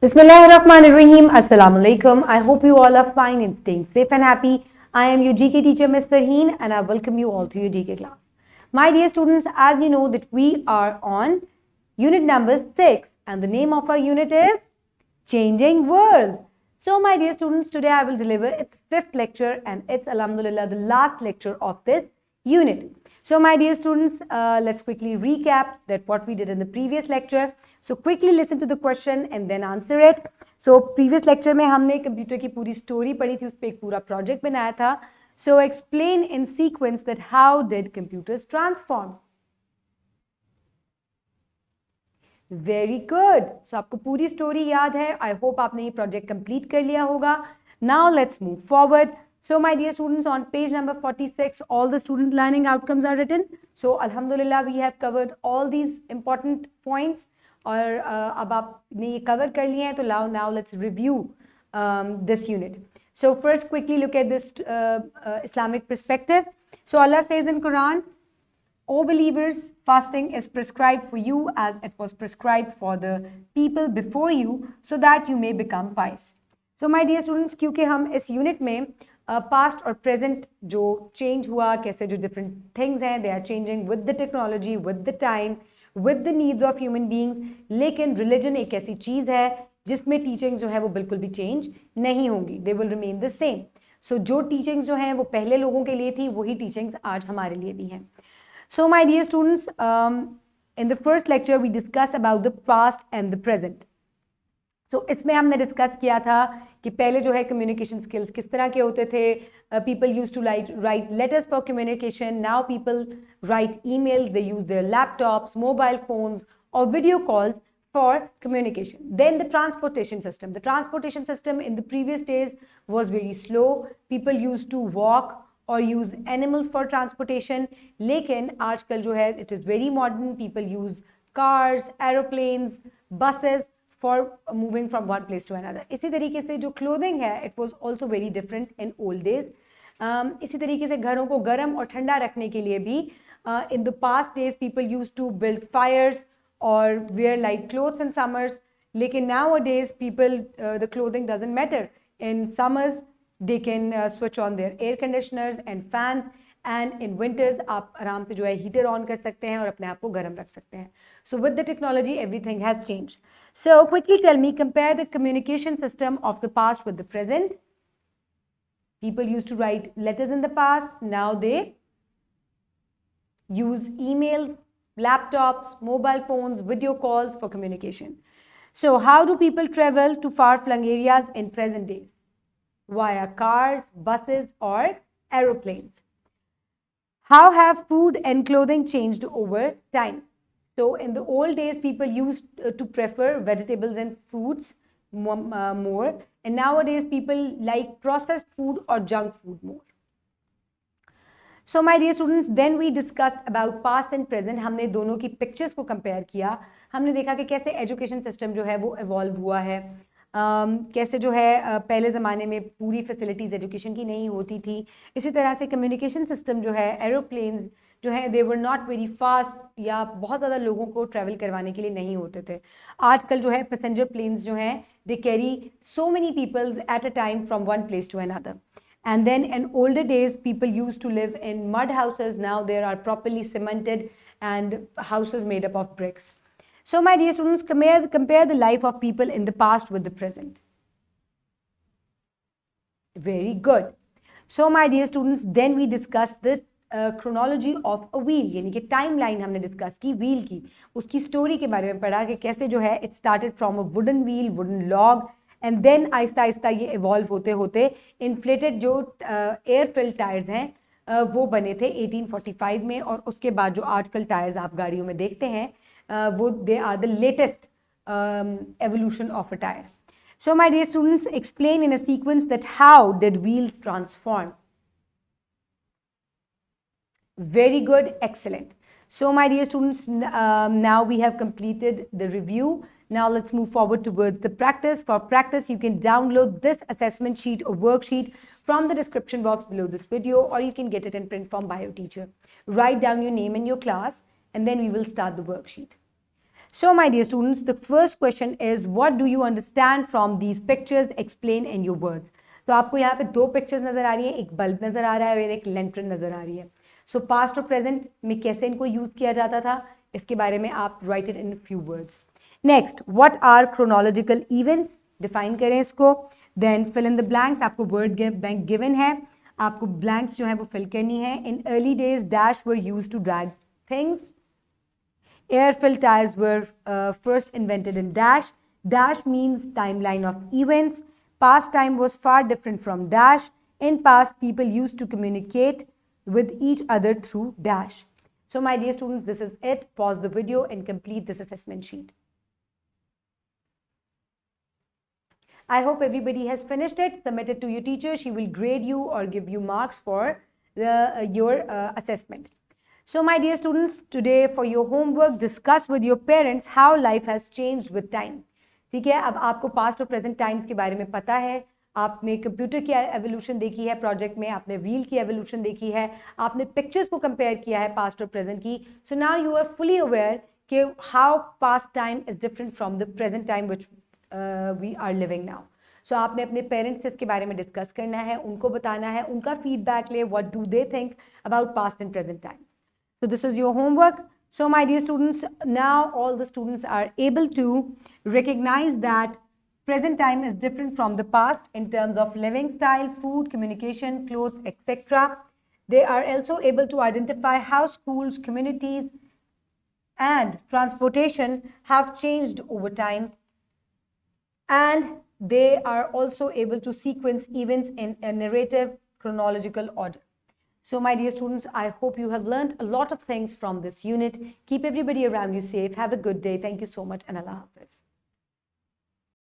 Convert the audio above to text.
Bismillahirrahmanirrahim. Assalamu alaikum. I hope you all are fine and staying safe and happy. I am your GK teacher, Ms. Farheen, and I welcome you all to your GK class. My dear students, as you know that we are on unit number 6 and the name of our unit is Changing World. So my dear students, today I will deliver its 5th lecture and it's alhamdulillah the last lecture of this unit. So my dear students, let's quickly recap that what we did in the previous lecture. So quickly listen to the question and then answer it. So previous lecture में हमने computer की पूरी story पढ़ी थी, उस पर एक पूरा प्रोजेक्ट बनाया था. So explain in sequence that how did computers transform. Very good. So आपको पूरी स्टोरी याद है. I hope आपने ये प्रोजेक्ट कंप्लीट कर लिया होगा. Now let's move forward. So my dear students, on page number 46, all the student learning outcomes are written. So alhamdulillah, we have covered all these important points. और अब आपने ये cover कर लिए हैं तो now let's review this unit. So first quickly look at this Islamic perspective. So Allah says in Quran, O believers, fasting is prescribed for you as it was prescribed for the people before you so that you may become pious. So my dear students, क्योंकि हम इस unit में past और present जो change हुआ, कैसे जो different things हैं, they are changing with the technology, with the time, with the needs of human beings. लेकिन religion एक ऐसी चीज़ है जिसमें teachings जो है वो बिल्कुल भी change नहीं होंगी. They will remain the same. So जो teachings जो हैं वो पहले लोगों के लिए थी, वही teachings आज हमारे लिए भी हैं. So my dear students, in the first lecture we discussed about the past and the present. So इसमें हमने डिस्कस किया था कि पहले जो है कम्युनिकेशन स्किल्स किस तरह के होते थे. People used to write letters for communication. Now people write emails. They use their laptops, mobile phones, or video calls for communication. Then the transportation system. The transportation system in the previous days was very slow. People used to walk or use animals for transportation. लेकिन आजकल जो है it is very modern. People use cars, aeroplanes, buses for moving from one place to another. इसी तरीके से जो clothing है, it was also very different in old days. इसी तरीके से घरों को गर्म और ठंडा रखने के लिए भी in the past days people used to build fires or wear light clothes in summers. लेकिन nowadays people the clothing doesn't matter. In summers they can switch on their air conditioners and fans. And in winters आप आराम से जो है heater on कर सकते हैं और अपने आप को गर्म रख सकते हैं. So with the technology everything has changed. So quickly tell me, compare the communication system of the past with the present. People used to write letters in the past. Now they use emails, laptops, mobile phones, video calls for communication. So how do people travel to far-flung areas in present days? Via cars, buses or aeroplanes. How have food and clothing changed over time? So in the old days, people used to prefer vegetables and fruits more. And nowadays, people like processed food or junk food more. So my dear students, then we discussed about past and present. हमने दोनों की pictures को compare किया. हमने देखा कि कैसे education system जो है वो evolve हुआ है. कैसे जो है पहले ज़माने में पूरी facilities education की नहीं होती थी. इसी तरह से communication system जो है aeroplanes जो है they were not very fast या बहुत ज़्यादा लोगों को travel करवाने के लिए नहीं होते थे. आजकल जो है passenger planes जो हैं they carry so many people at a time from one place to another. And then in older days people used to live in mud houses. Now there are properly cemented and houses made up of bricks. So my dear students, compare the life of people in the past with the present. Very good. So my dear students, then we discussed the chronology of a wheel, यानी कि timeline हमने discuss की wheel की, उसकी story के बारे में पढ़ा कि कैसे जो है it started from a wooden wheel, wooden log, and then Aahista Aahista ये evolve होते होते inflated जो air filled tires हैं वो बने थे 1845 में. और उसके बाद जो आजकल टायर्स आप गाड़ियों में देखते हैं वो they are the latest evolution of a tire. So my dear students, explain in a sequence that how did wheels transform. Very good, excellent. So my dear students, now we have completed the review. Now let's move forward towards the practice. For practice, you can download this assessment sheet or worksheet from the description box below this video, or you can get it in print form by your teacher. Write down your name and your class, and then we will start the worksheet. So my dear students, the first question is, what do you understand from these pictures? Explain in your words. तो आपको यहाँ पे दो pictures नजर आ रही हैं, एक bulb नजर आ रहा है और एक लैंटर्न नजर आ रही है. सो पास्ट और प्रेजेंट में कैसे इनको यूज किया जाता था, इसके बारे में आप write it in few words. Next, what are chronological events, define करें इसको. Then fill in the blanks, आपको वर्ड बैंक गिवन है, आपको ब्लैंक्स जो है वो फिल करनी है. In early days dash were use to drag things. Air-filled tires were first invented in dash. Dash means timeline of events. Past time was far different from dash. In past, people used to communicate with each other through dash. So my dear students, this is it. Pause the video and complete this assessment sheet. I hope everybody has finished it. Submit it to your teacher. She will grade you or give you marks for your assessment. So my dear students, today for your homework, discuss with your parents how life has changed with time. ठीक है, अब आपको past और present times के बारे में पता है. आपने कंप्यूटर की एवोल्यूशन देखी है प्रोजेक्ट में, आपने व्हील की एवोल्यूशन देखी है, आपने पिक्चर्स को कंपेयर किया है पास्ट और प्रेजेंट की. So now you are fully aware कि how past time is different from the present time which we are living now. So आपने अपने पेरेंट्स से इसके बारे में डिस्कस करना है, उनको बताना है, उनका फीडबैक ले, what do they think about past and present time. So this is your homework. So my dear students, now all the students are able to recognize that present time is different from the past in terms of living style, food, communication, clothes, etc. They are also able to identify how schools, communities, and transportation have changed over time. And they are also able to sequence events in a narrative chronological order. So my dear students, I hope you have learned a lot of things from this unit. Keep everybody around you safe. Have a good day. Thank you so much and Allah Hafiz.